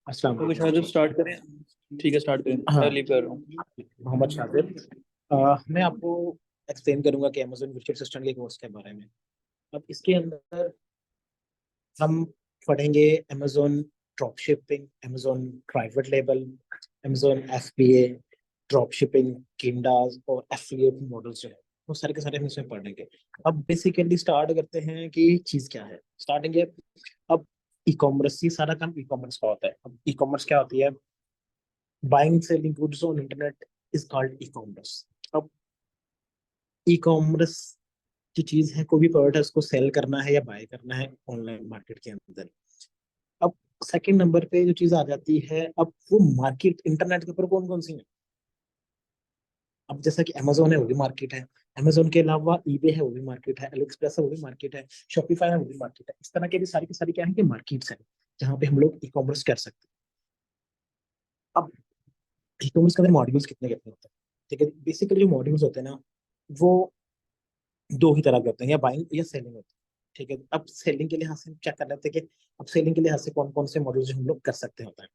अस्सलाम ओके वालेकुम शायद जी। स्टार्ट करें। ठीक है, स्टार्ट करें, मैं हाँ, लीव कर रहा हूँ। मोहम्मद शाकिर। मैं आपको एक्सप्लेन करूंगा कि अमेजोन वर्चुअल असिस्टेंट के कोर्स के बारे में। अब इसके अंदर हम पढ़ेंगे Amazon drop shipping, Amazon private label, Amazon FBA, drop shipping, किंडास और एफिलिएट मॉडल्स जो है वो सारे के सारे हम इसमें पढ़ेंगे। अब बेसिकली स्टार्ट करते हैं कि चीज क्या है, स्टार्टिंग है। अब ई कॉमर्स, ये सारा काम ई कॉमर्स का होता है। अब ई कॉमर्स क्या होती है? Buying selling goods on internet is called e commerce. अब ई कॉमर्स की चीज है, कोई भी प्रोडक्ट है उसको सेल करना है या बाय करना है ऑनलाइन मार्केट के अंदर। अब सेकंड नंबर पे जो चीज आ जाती है, अब वो मार्केट इंटरनेट के ऊपर कौन कौन सी है। अब जैसा कि अमेजोन है वो भी मार्केट है, अमेजोन के अलावा ईबे है वो भी मार्केट है, एलिएक्सप्रेस है वो भी मार्केट है, शॉपिफाई है वो भी मार्केट है। इस तरह के भी सारी की सारी क्या है कि मार्केट्स है जहाँ पे हम लोग ई कॉमर्स कर सकते हैं। अब ई कॉमर्स के अंदर मॉड्यूल्स कितने कितने होते हैं? ठीक है, बेसिकली जो मॉड्यूल्स होते हैं ना, वो दो ही तरह के होते हैं, या बाइंग या सेलिंग होते हैं। ठीक है, अब सेलिंग के लिहाज से हम चेक कर लेते हैं कि अब सेलिंग के लिहाज से कौन कौन से मॉड्यूल्स हम लोग कर सकते होता है।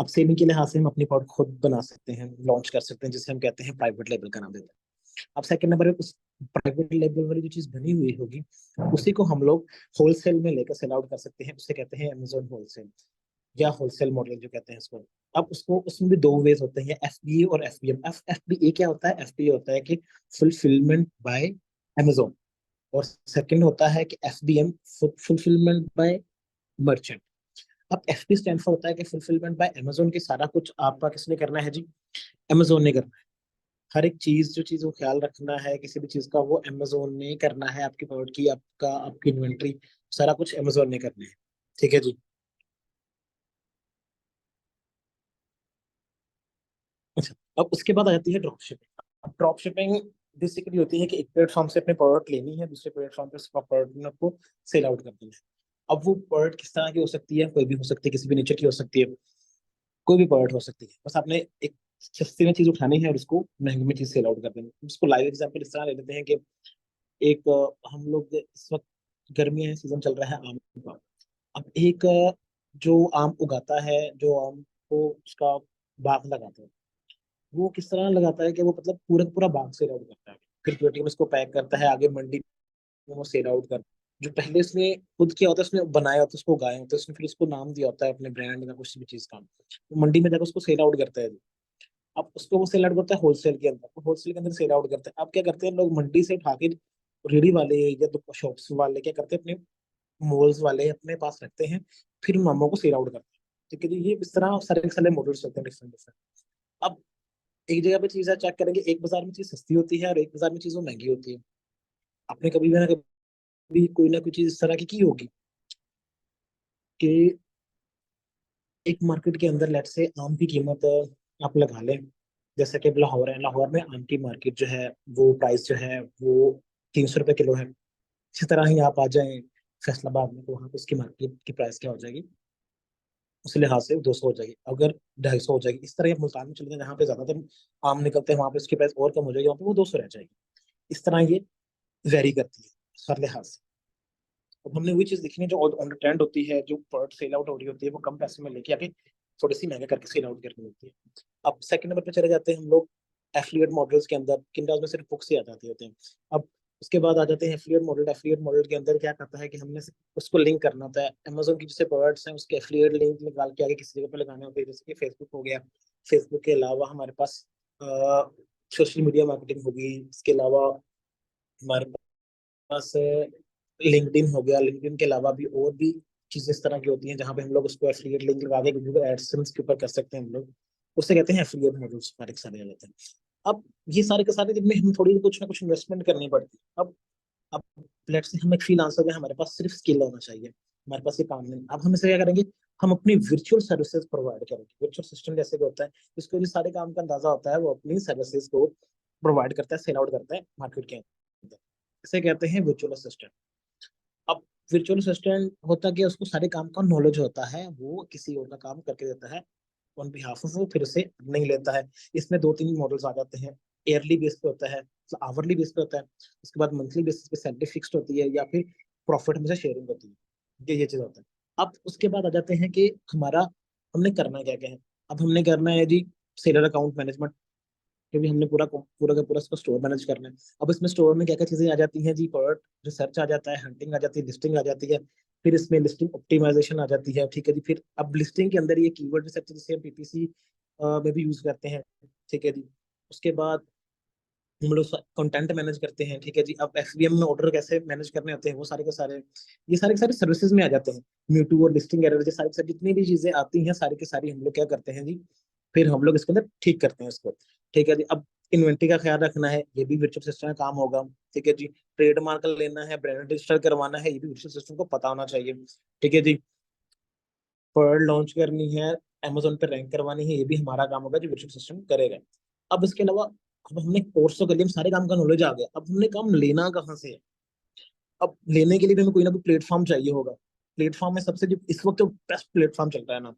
अब सेलिंग के लिहाज से हम अपनी प्रोडक्ट खुद बना सकते हैं, लॉन्च कर सकते हैं, जिसे हम कहते हैं प्राइवेट लेबल का नाम देते हैं। अब सेकंड नंबर पे उस प्राइवेट लेबल वाली जो चीज बनी हुई होगी उसी को हम लोग होलसेल में लेकर सेल आउट कर सकते हैं, उसे कहते हैं अमेजोन होलसेल या होलसेल मॉडल जो कहते हैं इसको। अब उसको, उसमें भी दो वेज होते हैं, एफबीए और एफबीएम। एफबीए क्या होता है? एफबीए होता है कि फुलफिलमेंट बाय अमेजोन, और सेकंड होता है कि एफबीएम, फुलफिलमेंट बाय मर्चेंट। अब एफबी स्टैंड फॉर होता है कि फुलफिलमेंट बाय अमेजोन, की सारा कुछ आपका किसने करना है जी? अमेजोन ने करना है। हर एक चीज, जो चीज को ख्याल रखना है किसी भी चीज का, वो अमेजोन ने करना है। आपकी प्रोडक्ट की, आपका, आपकी इन्वेंट्री, सारा कुछ अमेजोन ने करना है। ठीक है जी। अच्छा, अब उसके बाद आ जाती है ड्रॉप शिपिंग। अब ड्रॉप शिपिंग बेसिकली होती है कि एक प्लेटफॉर्म से अपने प्रोडक्ट लेनी है, दूसरे प्लेटफॉर्म पे उसका प्रोडक्ट में आपको सेल आउट करनी है। अब वो प्रोडक्ट किस तरह की हो सकती है? कोई भी हो सकती है, किसी भी नेचर की हो सकती है, कोई भी प्रोडक्ट हो सकती है। बस आपने एक सस्ती में चीज उठानी है और उसको महंगी में चीज सेल आउट कर देनी है। उसको लाइव एग्जांपल इस तरह ले लेते हैं कि एक हम लोग इस वक्त गर्मी है, सीजन चल रहा है आम का। अब एक जो आम उगाता है, जो आम को उसका बाग लगाता है, वो किस तरह लगाता है कि वो मतलब पूरा का पूरा बाग सेल आउट करता है, फिर पेटी में उसको पैक करता है, आगे मंडी में वो सेल आउट करता है। जो पहले उसने खुद किया होता है, उसने बनाया होता है, उसको उगाया होता है, उसने फिर उसको नाम दिया होता है अपने ब्रांड का, कुछ भी चीज का, वो मंडी में जाकर उसको सेल आउट करता है। अब उसको वो सेल आउट करता है होलसेल के अंदर, तो होलसेल के अंदर सेल आउट करते हैं। अब क्या करते हैं लोग, मंडी से उठा के रेडी वाले या तो शॉप्स वाले क्या करते हैं, अपने मॉल्स वाले अपने पास रखते हैं, फिर उन आमों को सेल आउट करते हैं। ठीक है जी, ये इस तरह सारे सारे मॉडल्स होते हैं डिफरेंट डिफरेंट। अब एक जगह पे चीजें चेक करेंगे, एक बाजार में चीज सस्ती होती है और एक बाजार में चीज वो महंगी होती है। आपने कभी भी ना कभी कोई ना कोई चीज इस तरह की होगी कि एक मार्केट के अंदर लेट से आम की कीमत आप लगा लें, जैसे कि लाहौर है, लाहौर में आम की मार्केट जो है वो प्राइस जो है वो 300 रुपये किलो है। इसी तरह ही आप आ जाएं फैसलाबाद में, तो वहाँ पे उसकी मार्केट की प्राइस क्या हो जाएगी? उस लिहाज से 200 हो जाएगी, अगर 250 हो जाएगी। इस तरह आप मुल्तान में चले जाएं जहाँ पे ज्यादातर आम निकलते हैं, वहाँ पे उसकी प्राइस और कम हो जाएगी, वहाँ पे वो 200 रह जाएगी। इस तरह ये वेरी करती है हर लिहाज से। अब हमने वही चीज देखनी है जो ऑन ट्रेंड होती है, जो प्रोडक्ट सेल आउट हो रही होती है, वो कम पैसे में लेके आके थोड़ी सी महंगा करके सेल आउट करनी होती है। अब सेकंड नंबर पे चले जाते हैं हम लोग एफिलिएट मॉडल्स के अंदर। किंडा में सिर्फ बुक्स ही आ जाती होते हैं। अब उसके बाद आ जाते हैं एफिलिएट मॉडल। एफिलिएट मॉडल के अंदर क्या करता है कि हमने उसको लिंक करना होता है अमेजोन की जैसे प्रोडक्ट्स हैं, उसके एफिलिएट लिंक निकाल के आगे किसी जगह पे लगाने होते हैं, जैसे कि फेसबुक हो गया। फेसबुक के अलावा हमारे पास सोशल मीडिया मार्केटिंग होगी। इसके अलावा हमारे पास लिंक्डइन हो गया। लिंक्डइन के अलावा भी और भी चीजें इस तरह की होती हैं जहां पे हम लोग उसको एफिलिएट लिंक लगा के गूगल एडसेंस के ऊपर कर सकते हैं हम लोग। उसे कहते हैं एफिलिएट मॉडल्स, सारे के सारे आ जाते हैं। अब ये सारे के सारे जिनमें हमें थोड़ी कुछ ना कुछ इन्वेस्टमेंट करनी पड़ती है। अब लेट्स से हम एक फ्रीलांसर हैं, हमारे पास सिर्फ स्किल होना चाहिए, हमारे पास ये काम नहीं। अब हम इसे क्या करेंगे? हम अपनी वर्चुअल सर्विसेज प्रोवाइड करेंगे। वर्चुअल सिस्टम जैसे कि होता है, जिसको ये सारे काम का अंदाजा होता है, वो अपनी सर्विसेज को प्रोवाइड करता है, सेल आउट करता है मार्केट के अंदर। इसे कहते हैं वर्चुअल असिस्टेंट। अब वर्चुअल असिस्टेंट होता क्या, उसको सारे काम का नॉलेज होता है, वो किसी और का काम करके देता है ऑन बिहाफ ऑफ, वो फिर उसे नहीं लेता है। इसमें दो तीन मॉडल्स आ जाते हैं। ईयरली बेस पे होता है, आवरली बेस पे होता है। उसके बाद मंथली बेसिस पे सैलरी फिक्स्ड होती है, या फिर प्रॉफिट में से शेयरिंग होती है। ये चीज होता है। अब उसके बाद आ जाते हैं कि हमारा हमने करना क्या क्या है। अब हमने करना है जी सेलर अकाउंट मैनेजमेंट, क्योंकि हमने पूरा पूरा का पूरा इसको स्टोर मैनेज करना है। अब इसमें स्टोर में क्या क्या चीजें आ जाती हैं जी, प्रोडक्ट रिसर्च आ जाता है, हंटिंग आ जाती है, लिस्टिंग आ जाती है, फिर इसमें लिस्टिंग ऑप्टिमाइजेशन आ जाती है। ठीक है जी, फिर अब लिस्टिंग के अंदर ये कीवर्ड रिसर्च जिसे हम पीपीसी में भी यूज करते हैं। ठीक है जी, उसके बाद हम लोग कंटेंट मैनेज करते हैं। ठीक है जी, अब एफबीएम में ऑर्डर कैसे मैनेज करने होते हैं वो सारे के सारे, ये सारे के सारे सर्विसेज में आ जाते हैं। म्यूटू और लिस्टिंग एरर, ये सारी के सारी जितनी भी चीजें आती हैं सारी की सारी हम लोग क्या करते हैं जी, फिर हम लोग इसके अंदर ठीक करते हैं इसको। ठीक है जी, अब इन्वेंट्री का ख्याल रखना है, ये भी वर्चुअल सिस्टम का काम होगा। ठीक है जी, ट्रेडमार्क लेना है, ब्रांड रजिस्टर करवाना है, ये भी वर्चुअल सिस्टम को पता होना चाहिए। ठीक है जी, प्रोडक्ट लॉन्च करनी है, अमेजोन पे रैंक करवानी है, ये भी हमारा काम होगा जो वर्चुअल सिस्टम करेगा। अब इसके अलावा अब हमने कोर्स तो कर लिया, हम सारे काम का नॉलेज आ गया, अब हमने काम लेना कहाँ से है। अब लेने के लिए भी हमें कोई ना कोई प्लेटफॉर्म चाहिए होगा। प्लेटफॉर्म में सबसे जो इस वक्त जो बेस्ट प्लेटफॉर्म चल रहा है ना,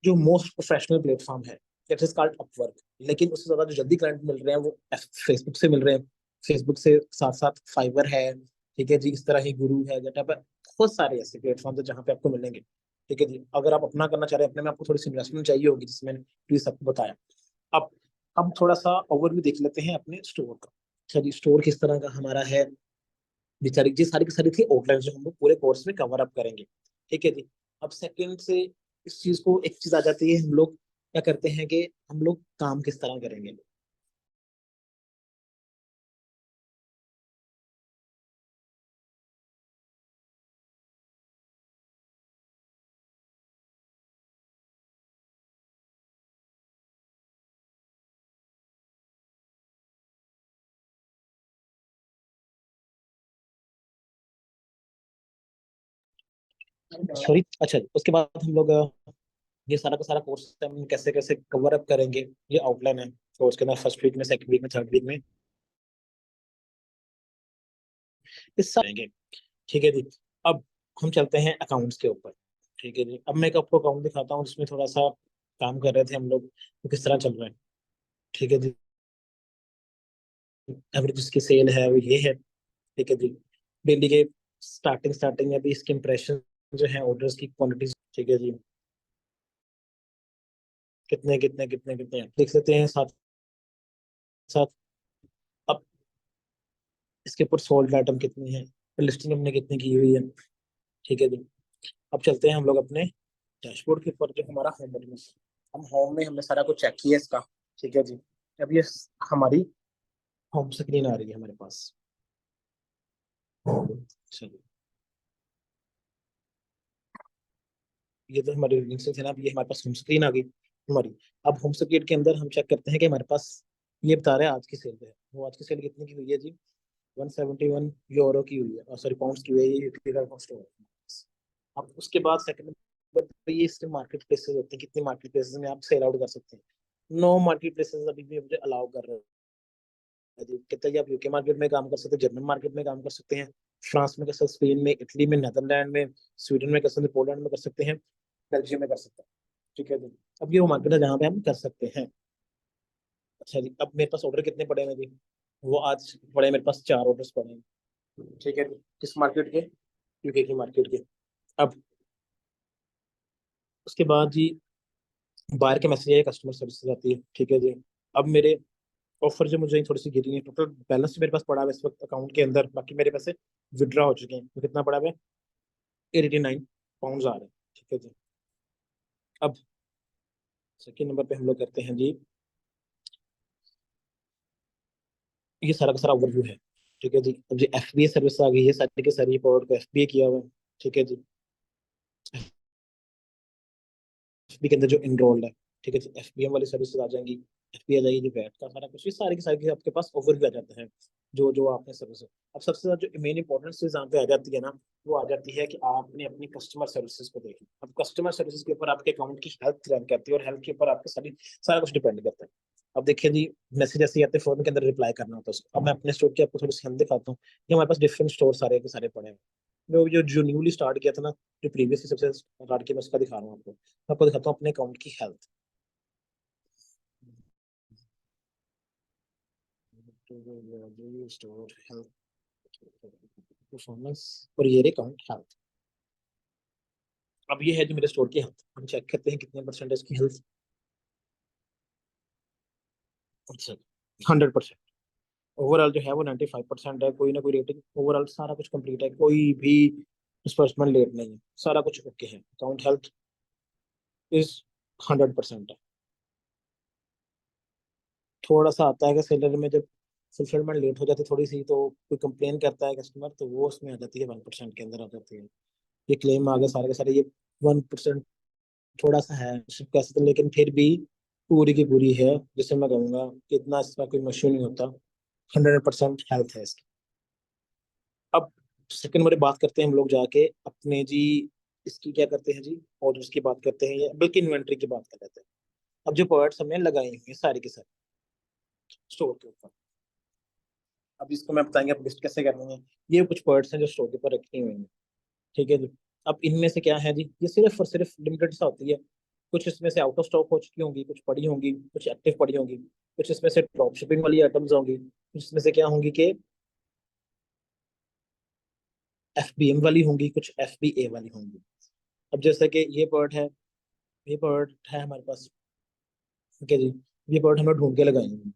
जो मोस्ट प्रोफेशनल प्लेटफॉर्म है, दैट इज कॉल्ड अपवर्क। लेकिन उससे ज्यादा जो जल्दी क्लाइंट मिल रहे हैं वो फेसबुक से मिल रहे हैं। फेसबुक से साथ साथ फाइवर है। ठीक है जी, इस तरह ही गुरु है, जटा पर बहुत सारे ऐसे प्लेटफॉर्म है जहाँ पे आपको मिलेंगे। ठीक है जी, अगर आप अपना करना चाह रहे हैं, अपने में आपको थोड़ी सी इन्वेस्टमेंट चाहिए होगी, जिसमें मैंने सबको बताया। अब अब थोड़ा सा ओवरव्यू देख लेते हैं अपने स्टोर का। अच्छा जी, स्टोर किस तरह का हमारा है, बेचारी जी सारी की सारी थी आउटलाइन जो हम लोग पूरे कोर्स में कवर अप करेंगे। ठीक है जी, अब सेकंड से इस चीज को एक चीज आ जाती है, हम लोग क्या करते हैं कि हम लोग काम किस तरह करेंगे। सॉरी, अच्छा जी, उसके बाद हम लोग ये सारा का सारा कोर्स हम कैसे कैसे कवर अप करेंगे, ये आउटलाइन है कोर्स के अंदर। फर्स्ट वीक में, सेकंड वीक में, थर्ड वीक में इस करेंगे। ठीक है जी, अब हम चलते हैं अकाउंट्स के ऊपर। ठीक है जी, अब मैं एक आपको अकाउंट दिखाता हूँ जिसमें थोड़ा सा काम कर रहे थे हम लोग, तो किस तरह चल रहा है। ठीक है जी, एवरेज जिसकी सेल है वो ये है। ठीक है जी, डेली के स्टार्टिंग स्टार्टिंग में भी इसके इंप्रेशन जो है, ऑर्डर्स की क्वांटिटीज। ठीक है जी, कितने कितने कितने कितने देख सकते हैं साथ साथ। अब इसके ऊपर सोल्ड आइटम कितनी है, लिस्टिंग हमने कितनी की हुई है। ठीक है जी, अब चलते हैं हम लोग अपने डैशबोर्ड के ऊपर, जो हमारा होम बटन है। हम होम में हमने सारा कुछ चेक किया इसका। ठीक है जी, अब ये हमारी होम स्क्रीन आ रही है हमारे पास। चलिए, ये तो हमारी लिंक्स थे ना, अब ये हमारे पास होम स्क्रीन आ गई हमारी। अब होम स्क्रीन के अंदर हम चेक करते हैं कि हमारे पास ये बता रहा है आज की सेल है, वो आज की सेल कितने की हुई है जी, 171 यूरो की हुई है, सॉरी पाउंड्स की हुई है, ये यूके का कॉस्ट है। अब उसके बाद सेकंड नंबर पे ये इसके मार्केट प्लेसेस होते हैं, कितने मार्केट प्लेसेस में आप सेल आउट कर सकते हैं। 9 मार्केट प्लेसेस अभी भी मुझे अलाउ कर रहे हैं जी। कितने जी, आप यूके मार्केट में काम कर सकते हैं, जर्मन मार्केट में काम कर सकते हैं, फ्रांस में कर सकते हैं, स्पेन में, इटली में, नीदरलैंड में, स्वीडन में कर सकते हैं, पोलैंड में कर सकते हैं, बेल्जियम में कर सकते हैं। ठीक है जी, अब ये वो मार्केट है जहाँ पे हम कर सकते हैं। अच्छा जी, अब मेरे पास ऑर्डर कितने पड़े हैं जी, वो आज पड़े हैं मेरे पास 4 ऑर्डर्स पड़े हैं। ठीक है जी, किस मार्केट के, यूके की मार्केट के। अब उसके बाद जी बाहर के मैसेज है, कस्टमर सर्विस आती है। ठीक है जी, अब मेरे ऑफर जो मुझे थोड़ी सी गिरी है, टोटल बैलेंस मेरे पास पड़ा है इस वक्त अकाउंट के अंदर, बाकी मेरे पैसे विड्रॉ हो चुके हैं, तो कितना पड़ा है, 89 पाउंड आ रहे हैं। ठीक है जी, अब सेकेंड नंबर पे हम लोग करते हैं जी, ये सारा का सारा ओवरव्यू है। ठीक है जी, अब जी एफबीए सर्विस आ गई है, सारी के सारी रिपोर्ट को एफबीए किया हुआ है। ठीक है जी, एफबी के अंदर जो इनरोल्ड है। ठीक है जी, एफबीएम वाली सर्विसेज आ जाएंगी, एफबी आ जाएगी जी, वैट का सारा कुछ, ये सारी की सारी आपके पास ओवरव्यू आ जाता है, जो जो आपने सर्विस। अब सबसे ज्यादा जो मेन इंपॉर्टेंट चीज यहाँ पे आ जाती है ना, वो आ जाती है कि आपने अपनी कस्टमर सर्विसेज को देखी। अब कस्टमर सर्विसेज के ऊपर आपके अकाउंट की हेल्थ रन करती है, और हेल्थ के ऊपर आपके सारी सारा कुछ डिपेंड करता है। अब देखिए जी, मैसेज ऐसे ही आते हैं, फोन के अंदर रिप्लाई करना होता है उसको। अब मैं अपने स्टोर की आपको थोड़ी सी हम दिखाता हूँ, ये हमारे पास डिफरेंट स्टोर सारे के सारे पड़े हैं। मैं जो जो न्यूली स्टार्ट किया था ना, जो प्रीवियसली सबसे स्टार्ट किया, मैं उसका दिखा रहा हूँ आपको। मैं आपको दिखाता हूँ अपने अकाउंट की हेल्थ, स्टोर हेल्थ, परफॉर्मेंस, और ये अकाउंट हेल्थ। अब ये है जो मेरे स्टोर की हेल्थ, हम चेक करते हैं कितने परसेंट है इसकी हेल्थ। अच्छा, 100%। ओवरऑल जो है वो 95% है, कोई ना कोई रेटिंग, ओवरऑल सारा कुछ कंप्लीट है, कोई भी डिस्बर्समेंट लेट नहीं है, सारा कुछ ओके है, अकाउंट हेल्थ इज 100% है। थोड़ा सा आता है कि सैलरी में जब फुलफिलमेंट लेट हो जाती है थोड़ी सी, तो कोई कंप्लेन करता है कस्टमर, तो वो उसमें आ जाती है, 1% के अंदर आ जाती है। ये क्लेम आ गए सारे के सारे, ये 1% थोड़ा सा है कैसे तो, लेकिन फिर भी पूरी की पूरी है, जिससे मैं कहूँगा कि इतना इसका कोई मशहूर नहीं होता। 100% हेल्थ है इसकी। अब सेकंड बारी बात करते हैं हम लोग जाके अपने जी, इसकी क्या करते हैं जी, और उसकी बात करते हैं, या बल्कि इन्वेंट्री की बात कर लेते हैं। अब जो प्रोडक्ट्स हमने लगाए हुए हैं सारी के सारे स्टोर के ऊपर, अब इसको मैं बताएंगे आप लिस्ट कैसे करेंगे। ये कुछ प्रोडक्ट्स हैं जो स्टोर के ऊपर रखी हुई हैं, ठीक है जी। अब इनमें से क्या है जी, ये सिर्फ और सिर्फ लिमिटेड सा होती है। कुछ इसमें से आउट ऑफ स्टॉक हो चुकी होंगी, कुछ पड़ी होंगी, कुछ एक्टिव पड़ी होंगी, कुछ इसमें से ड्रॉप शिपिंग वाली आइटम्स होंगी, कुछ इसमें से क्या होंगी कि FBM वाली होंगी, कुछ FBA वाली होंगी। अब जैसे कि ये प्रोडक्ट है, ये प्रोडक्ट है हमारे पास, ठीक है जी। ये प्रोडक्ट हमने ढूंढ के लगाई हुई है,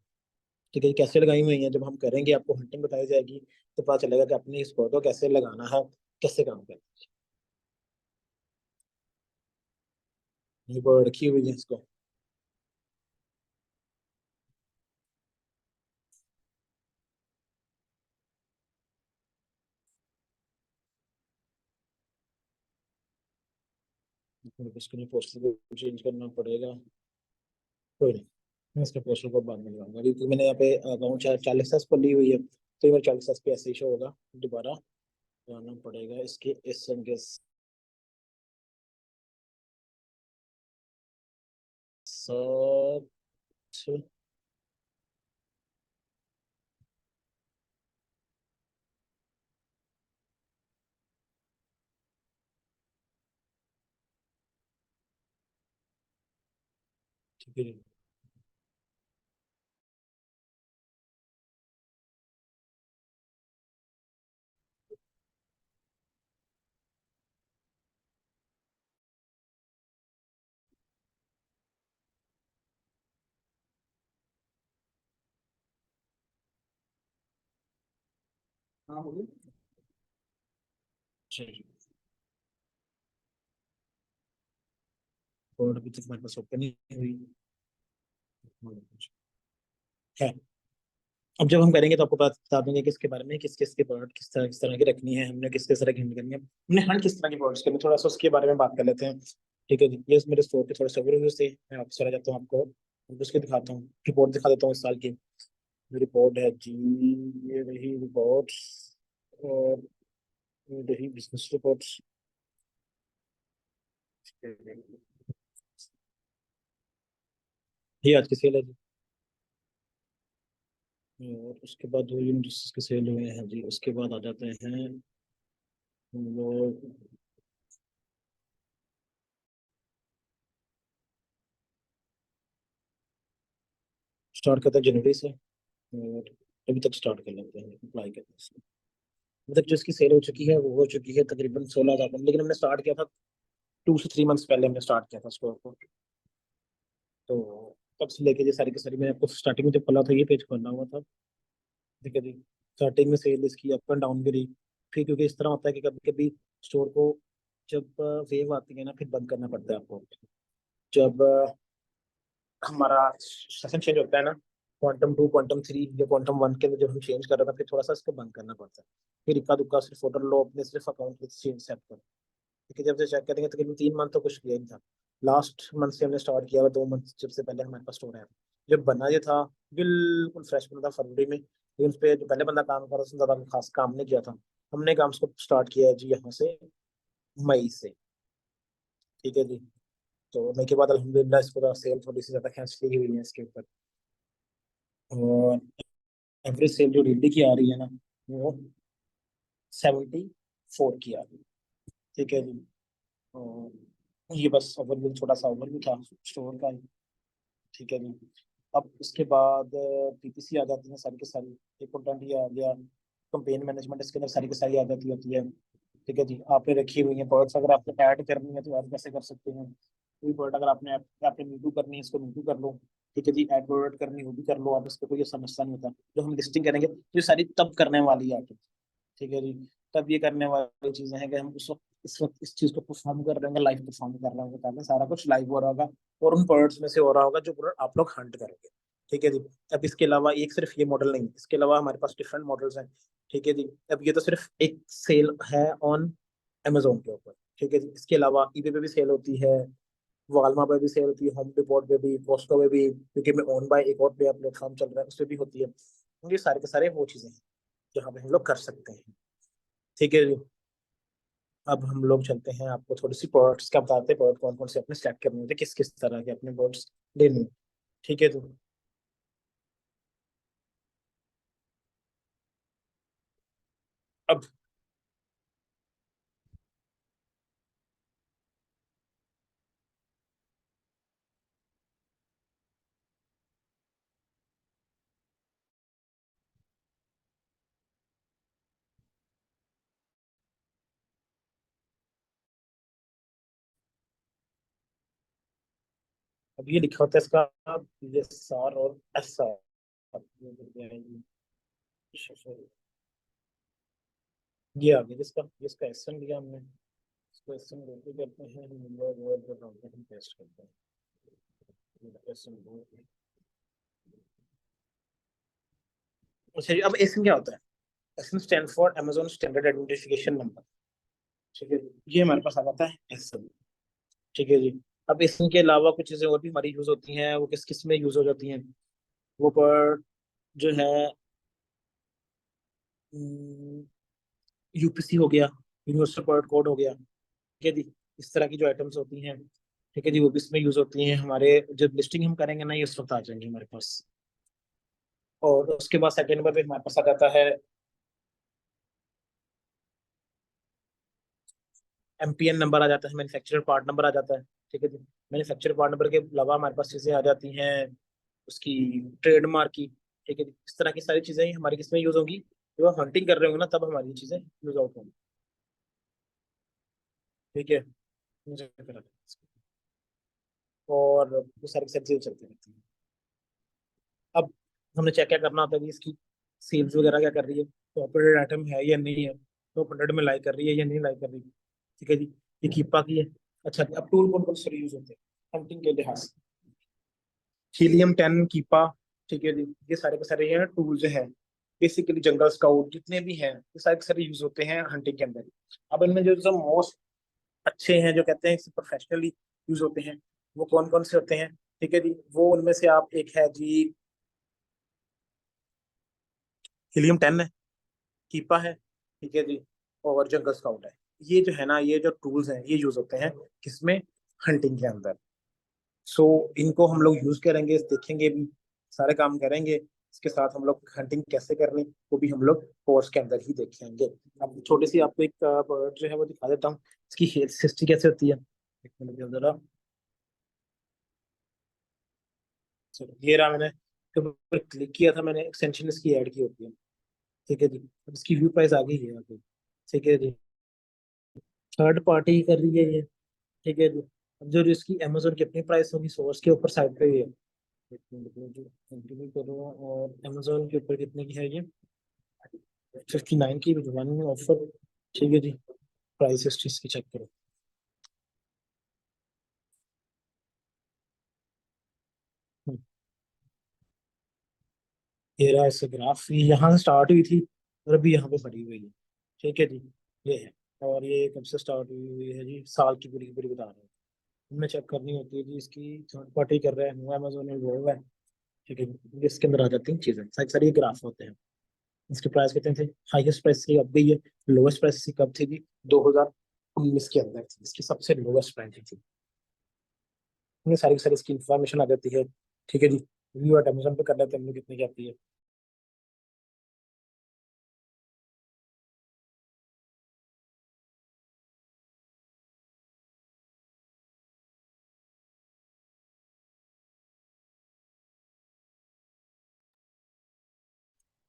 ठीक है जी। कैसे लगाई हुई है, जब हम करेंगे आपको हंटिंग बताई जाएगी, तो पता चलेगा कि अपने इस प्रोडक्ट को कैसे लगाना है, कैसे काम करना है। ये प्रोडक्ट रखी हुई है इसको, इसके लिए पोस्टर को चेंज करना पड़ेगा, कोई नहीं, मैं इसके पोस्टर को बाद में लगाऊंगा, क्योंकि मैंने यहाँ पे अकाउंट 40 पर ली हुई है, तो ये मेरे 40 पे ऐसे ही शो होगा। दोबारा लगाना पड़ेगा इसके इस रंग के साथ। ठीक है। हाँ होगी। चलिए, और अभी तक हमारे पास ओपन नहीं हुई है। अब जब हम करेंगे तो आपको बता देंगे कि इसके बारे में, किस किस के प्रोडक्ट किस तरह की रखनी है, हमने किस किस तरह की हैंडल करनी है, हमने हर किस तरह की प्रोडक्ट्स करनी है, थोड़ा सा उसके बारे में बात कर लेते हैं। ठीक है जी, ये मेरे स्टोर के थोड़े से ओवरव्यू से मैं आपसे चला जाता हूँ, आपको उसके दिखाता हूँ, रिपोर्ट दिखा देता हूँ इस साल की। रिपोर्ट है जी, ये रही रिपोर्ट, और ये रही बिजनेस रिपोर्ट। ये आज की सेल है जी, और उसके बाद दो यूनिट के सेल हुए हैं जी, उसके बाद आ जाते हैं हम लोग, स्टार्ट करते हैं जनवरी से, और अभी तक स्टार्ट कर लेते हैं अप्लाई करने से। अभी तक जो इसकी सेल हो चुकी है वो हो चुकी है तकरीबन 16,000, लेकिन हमने स्टार्ट किया था 2 से 3 मंथ्स पहले हमने स्टार्ट किया था स्टोर को। तो तब से लेके ये सारी की सारी, मैंने आपको स्टार्टिंग में जब खोला था ये पेज खोलना हुआ था, ठीक है जी। स्टार्टिंग में सेल इसकी अप एंड डाउन भी रही, फिर क्योंकि इस तरह होता है कि कभी कभी स्टोर को जब वेव आती है ना, फिर बंद करना पड़ता है आपको। जब हमारा सेशन चेंज होता है ना, क्वांटम 2 क्वांटम 3 या क्वांटम 1 के अंदर जब हम चेंज कर रहे थे, फिर थोड़ा सा इसको बंद करना पड़ता है। फिर इक्का दुक्का सिर्फ ऑर्डर लो अपने, सिर्फ अकाउंट चेंज सेट करो, ठीक है। जब से चेक करेंगे तकरीबन 3 मंथ तो कुछ किया ही नहीं था। लास्ट मंथ से हमने स्टार्ट किया हुआ, 2 मंथ जब से पहले हमारे पास स्टोर है। जब बना ये था, बिल्कुल फ्रेश बना था फरवरी में, लेकिन उस पर जो पहले बंदा काम कर रहा था उसने ज्यादा खास काम नहीं किया था। हमने काम उसको स्टार्ट किया है जी यहाँ से, मई से, ठीक है जी। तो मई के बाद अल्हम्दुलिल्लाह इसको सेल थोड़ी सी ज्यादा खींच ली हुई है इसके ऊपर, और एवरेज सेल जो डेली की आ रही है ना, वो 74 की आ रही है, ठीक है जी। और ये बस ओवरव्यू, छोटा सा ओवरव्यू था स्टोर का, ठीक है जी। अब उसके बाद PPC आ जाती है सारी की सारी, एक कंटेंट ये आ गया, कंपेन मैनेजमेंट इसके अंदर सारी की सारी आ जाती होती है, ठीक है जी, आपने रखी हुई है प्रोडक्ट्स, अगर आपको ऐड करनी है तो ऐड कैसे कर सकते हैं। कोई प्रोडक्ट अगर आपने मीटू करनी है, इसको मीटू कर लो। ठीक है जी, ऐड प्रोडक्ट करनी हो भी कर लो आप, इसको कोई समस्या नहीं होता। जो हम लिस्टिंग करेंगे तो ये सारी तब करने वाली है। ठीक है जी, तब ये करने वाली चीजें हैं कि हम उस वक्त इस वक्त इस चीज को परफॉर्म कर रहे होंगे, लाइव परफॉर्म कर रहे होंगे, ताकि सारा कुछ लाइव हो रहा होगा और उन प्रोडक्ट्स में से हो रहा होगा जो प्रोडक्ट आप लोग हंट करोगे। ठीक है जी। अब इसके अलावा एक सिर्फ ये मॉडल नहीं है, इसके अलावा हमारे पास डिफरेंट मॉडल्स हैं। ठीक है जी। अब ये तो सिर्फ एक सेल है ऑन Amazon के ऊपर। ठीक है जी, इसके अलावा eBay पे भी सेल होती है, वालमा पे भी सेल होती है, होम डिपॉट पे भी, कॉस्को पे भी, क्योंकि मैं ऑन बाय एक और प्लेटफॉर्म चल रहा है उस पे भी होती है। तो ये सारे के सारे वो चीजें हैं जहाँ पे हम लोग कर सकते हैं। ठीक है जी। अब हम लोग चलते हैं, आपको थोड़ी सी प्रोडक्ट्स का बताते हैं, प्रोडक्ट कौन कौन से अपने सेलेक्ट करने होते हैं, किस किस तरह के अपने प्रोडक्ट्स लेने हैं। ठीक है, तो अब अब ये लिखा होता है इसका PSR और SR। ये आ गया जिसका जिसका एसएन लिया हमने, इसको एसएन कॉपी करते हैं, वर्ड पे हम पेस्ट करते हैं एसएन। अच्छा जी, अब एसएन क्या होता है। ASIN stand for Amazon standard identification number. ठीक है, ये हमारे पास आ जाता है एसएन। ठीक है जी। अब इसके अलावा कुछ चीजें और भी हमारी यूज होती हैं, वो किस किस में यूज हो जाती हैं। वो पर जो है यूपीसी हो गया, यूनिवर्सल प्रोडक्ट कोड हो गया। ठीक है जी, इस तरह की जो आइटम्स होती हैं, ठीक है जी, वो भी इसमें यूज होती हैं। हमारे जब लिस्टिंग हम करेंगे ना, ये उस वक्त आ जाएंगे हमारे पास। और उसके बाद सेकंड नंबर पे हमारे पास आ जाता है MPN नंबर, आ जाता है मैन्युफैक्चरर पार्ट नंबर आ जाता है। ठीक है जी। मैन्युफैक्चरर पार्ट नंबर के अलावा हमारे पास चीजें आ जाती हैं उसकी ट्रेडमार्क की। ठीक है जी, इस तरह की सारी चीजें हमारी किसमें यूज होंगी, जब हम हंटिंग कर रहे होंगे ना, तब हमारी ये चीजें यूज आउट होंगी। ठीक है, मुझे पता है। और वो सारी सारी चीजें चलती रहती हैं। अब हमने चेक क्या करना होता है कि इसकी सेल्स वगैरह क्या कर रही है, तो ऑपरेटेड आइटम है या नहीं है, तो 100 में लाई कर रही है या नहीं लाई कर रही है। ठीक है जी, ये कीपा की है। अच्छा, अब टूल कौन कौन से यूज होते हैं हंटिंग के लिहाज से। हीलियम 10 कीपा। ठीक है जी, ये सारे के सारे ये टूल्स हैं। बेसिकली जंगल स्काउट जितने भी हैं, ये सारे के सारे यूज होते हैं हंटिंग के अंदर। अब इनमें जो मोस्ट अच्छे हैं, जो कहते हैं प्रोफेशनली यूज होते हैं, वो कौन कौन से होते हैं। ठीक है जी, वो उनमें से आप एक है जी, हीलियम 10 है, कीपा है। ठीक है जी, और जंगल स्काउट है। ये जो है ना, ये जो टूल्स हैं, ये यूज होते हैं किसमें, हंटिंग के अंदर। सो इनको हम लोग यूज करेंगे, देखेंगे भी, सारे काम करेंगे। इसके साथ हम लोग हंटिंग कैसे करनी, वो भी हम लोग कोर्स के अंदर ही देखेंगे। अब छोटी सी आपको एक जो है वो दिखा देता हूँ, इसकी हेल्थ हिस्ट्री कैसे होती है। एक मिनट जरा। चलो, ये रहा, मैंने क्लिक किया था, मैंने एक्सटेंशन इसकी ऐड की होती है। ठीक है जी, अब इसकी व्यू प्राइस आ गई है यहाँ पे। ठीक है जी, थर्ड पार्टी कर रही है ये। ठीक है जी, अब जो इसकी Amazon की अपनी प्राइस होगी, सोर्स के ऊपर साइड पे ही है। एक मिनट में जो कंटिन्यू करो, और Amazon के ऊपर कितने की है ये, 59 की भिजवानी है ऑफर। ठीक है जी, प्राइस हिस्ट्री इसकी चेक करो। हम्म, ये रहा इसका ग्राफ, ये यहाँ से स्टार्ट हुई थी और अभी यहाँ पे पड़ी हुई है। ठीक है जी, ये है। और ये कब से स्टार्ट हुई हुई है जी, साल की पूरी की पूरी बता रहे हैं। हमें चेक करनी होती है जी, इसकी थर्ड पार्टी कर रहे हैं, वो Amazon में वो है। ठीक है जी, इसके अंदर आ जाती हैं चीजें, सारी सारी ग्राफ होते हैं। इसके प्राइस कितने थे, हाईएस्ट प्राइस की अब गई है, लोवेस्ट प्राइस की कब थी जी, 2019 के अंदर थी इसकी सबसे लोवेस्ट प्राइस थी। ये सारी की सारी इसकी इंफॉर्मेशन आ जाती है। ठीक है जी, रिव्यू एट Amazon पे कर लेते हैं हम लोग, कितने की आती है।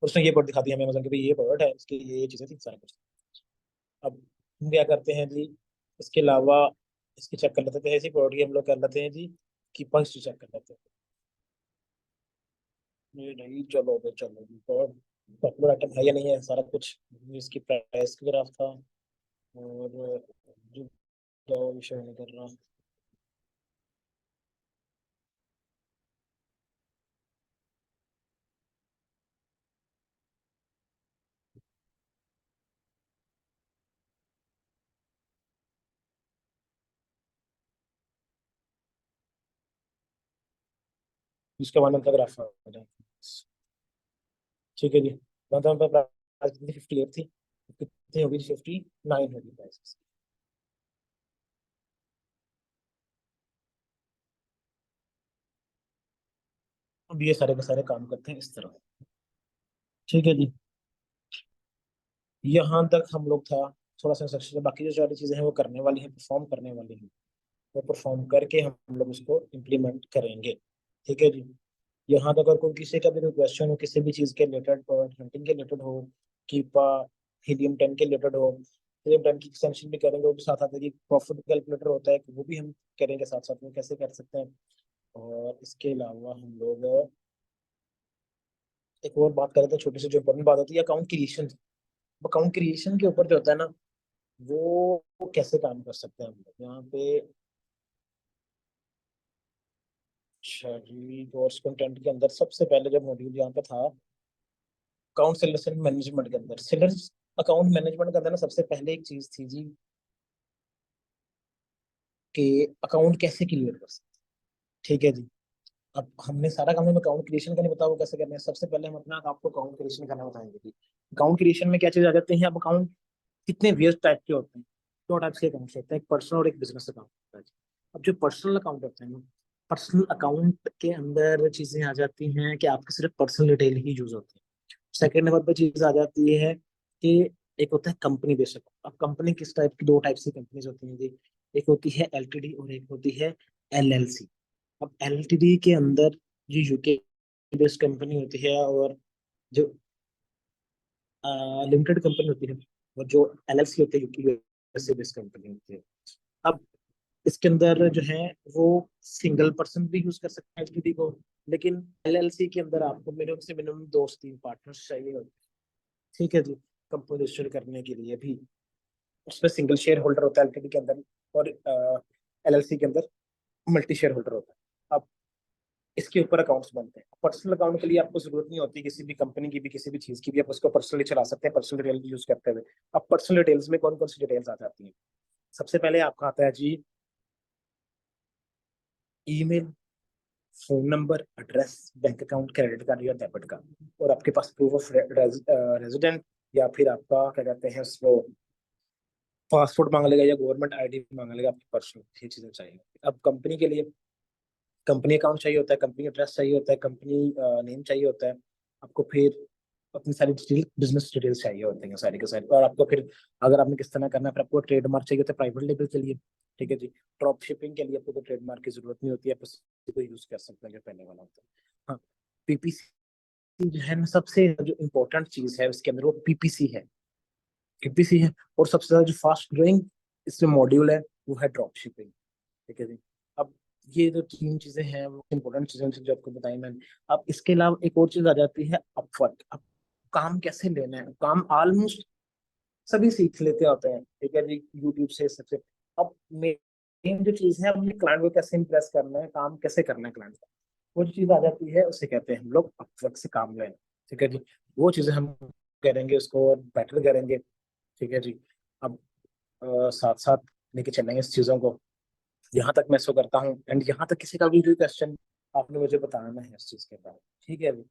उसने ये प्रोडक्ट दिखा दिया हमें Amazon के, भाई ये प्रोडक्ट है, इसकी ये चीजें थी सारा कुछ। अब हम क्या करते हैं जी, इसके अलावा इसकी चेक कर लेते हैं, ऐसी प्रोडक्ट हम लोग कर लेते हैं जी कि पंच चेक कर लेते हैं। नहीं नहीं, चलो भाई चलो जी, और पॉपुलर आइटम है या नहीं है सारा कुछ, इसकी प्राइस का ग्राफ था, और जो विषय नहीं कर रहा। इसके बाद का ग्राफ आ जाए। ठीक है जी, मतलब प्राइस कितनी 58 थी, कितनी होगी? 59 होगी प्राइस। अब ये सारे के सारे काम करते हैं इस तरह। ठीक है जी, यहाँ तक हम लोग था थोड़ा सा सक्सेस, बाकी जो सारी चीजें हैं वो करने वाली हैं, परफॉर्म करने वाली हैं, वो परफॉर्म करके हम लोग उसको इम्प्लीमेंट करेंगे। ठीक है जी, यहाँ तक अगर कोई किसी का भी कोई क्वेश्चन हो किसी भी चीज के रिलेटेड, हंटिंग के रिलेटेड हो, कीपा हीलियम 10 के रिलेटेड हो, हीलियम 10 की एक्सटेंशन भी करेंगे, वो भी साथ साथ है, प्रॉफिट कैलकुलेटर होता है वो भी हम करेंगे साथ साथ में, कैसे कर सकते हैं। और इसके अलावा हम लोग एक और बात करें तो छोटी सी जो इंपॉर्टेंट बात होती है अकाउंट क्रिएशन। अकाउंट क्रिएशन के ऊपर जो होता है ना, वो कैसे काम कर सकते हैं हम लोग यहाँ पे। अच्छा जी, कोर्स कंटेंट के अंदर सबसे पहले जब मॉड्यूल यहाँ पे था अकाउंट सेलर्स मैनेजमेंट के अंदर, सेलर्स अकाउंट मैनेजमेंट के अंदर ना सबसे पहले एक चीज थी जी कि अकाउंट कैसे क्लियर कर सकते हैं। ठीक है जी, अब हमने सारा काम, हमें अकाउंट क्रिएशन का नहीं पता वो कैसे करना है, सबसे पहले हम अपना आपको अकाउंट क्रिएशन करना बताएंगे जी। अकाउंट क्रिएशन में क्या चीज आ जाती है, अब अकाउंट कितने वेरियस टाइप के होते हैं, दो टाइप्स के अकाउंट होते हैं, एक पर्सनल और एक बिजनेस अकाउंट होता है। अब जो पर्सनल अकाउंट होते हैं ना, पर्सनल अकाउंट के अंदर चीजें आ जाती हैं कि आपके सिर्फ पर्सनल डिटेल ही यूज होती है। सेकंड नंबर पर चीज आ जाती है कि एक होता है कंपनी बेस्ड अकाउंट। अब कंपनी किस टाइप की, दो टाइप की कंपनीज होती हैं जी, एक होती है एलटीडी और एक होती है एलएलसी। अब एलटीडी के अंदर जो यूके बेस्ड कंपनी होती है, और जो लिमिटेड कंपनी होती है, और जो एलएलसी होती है यूके बेस्ड कंपनी होती है। अब इसके अंदर जो है वो सिंगल पर्सन भी यूज कर सकता है एलटीडी को, लेकिन एलएलसी के अंदर आपको मिनिमम से मिनिमम दो से तीन पार्टनर्स चाहिए होते हैं। ठीक है जी, कंपनी रजिस्टर करने के लिए भी उसमें सिंगल शेयर होल्डर होता है एलटीडी के अंदर, और एलएलसी के अंदर मल्टी शेयर होल्डर होता है। अब इसके ऊपर अकाउंट्स बनते हैं। पर्सनल अकाउंट के लिए आपको जरूरत नहीं होती किसी भी कंपनी की भी, किसी भी चीज की भी, आप उसको पर्सनली चला सकते हैं पर्सनल डिटेल यूज करते हुए। अब पर्सनल डिटेल्स में कौन कौन सी डिटेल्स आ जाती हैं, सबसे पहले आपका आता है जी email, phone number, address, bank account, credit card या डेबिट कार्ड, और आपके पास प्रूफ ऑफ रेजिडेंट, या फिर आपका क्या कहते हैं उसको पासपोर्ट मांग लेगा या गवर्नमेंट आईडी मांग लेगा आपकी पर्सनल, ये चीजें चाहिए। अब कंपनी के लिए कंपनी अकाउंट चाहिए होता है, कंपनी एड्रेस चाहिए होता है, कंपनी नेम चाहिए होता है आपको, फिर अपनी सारी डिटेल, बिजनेस डिटेल्स चाहिए होते हैं सारी के सारी, और आपको फिर अगर आपने किस तरह करना है फिर आपको ट्रेडमार्क चाहिए होता है प्राइवेट लेबल के लिए। ठीक है जी, ड्रॉप शिपिंग के लिए आपको तो ट्रेडमार्क की जरूरत नहीं होती है, आप उसी को यूज कर सकते हैं जो पहले वाला होता है। हाँ, पीपीसी जो है ना, सबसे जो इम्पोर्टेंट चीज है उसके अंदर वो पीपीसी है। पीपीसी है, और सबसे ज्यादा जो फास्ट ग्रोइंग इसमें मॉड्यूल है वो है ड्रॉप शिपिंग। ठीक है जी, अब ये जो तीन चीजें हैं वो इम्पोर्टेंट चीजें जो आपको बताई मैंने। अब इसके अलावा एक और चीज आ जाती है अपवर्क। अब काम कैसे लेना है, काम ऑलमोस्ट सभी सीख लेते होते हैं, ठीक है जी, यूट्यूब से सबसे। अब मेन जो चीज है अपने क्लाइंट को कैसे इंप्रेस करना है, काम कैसे करना है क्लाइंट का, वो जो चीज आ जाती है उसे कहते हैं हम लोग अपवर्क से काम लेना। ठीक है जी, वो चीजें हम करेंगे उसको और बेटर करेंगे। ठीक है जी, अब साथ साथ लेके चलेंगे इस चीजों को। यहाँ तक मैं सो करता हूँ, एंड यहाँ तक किसी का भी कोई क्वेश्चन आपने मुझे बताना है इस चीज के बारे में। ठीक है अभी।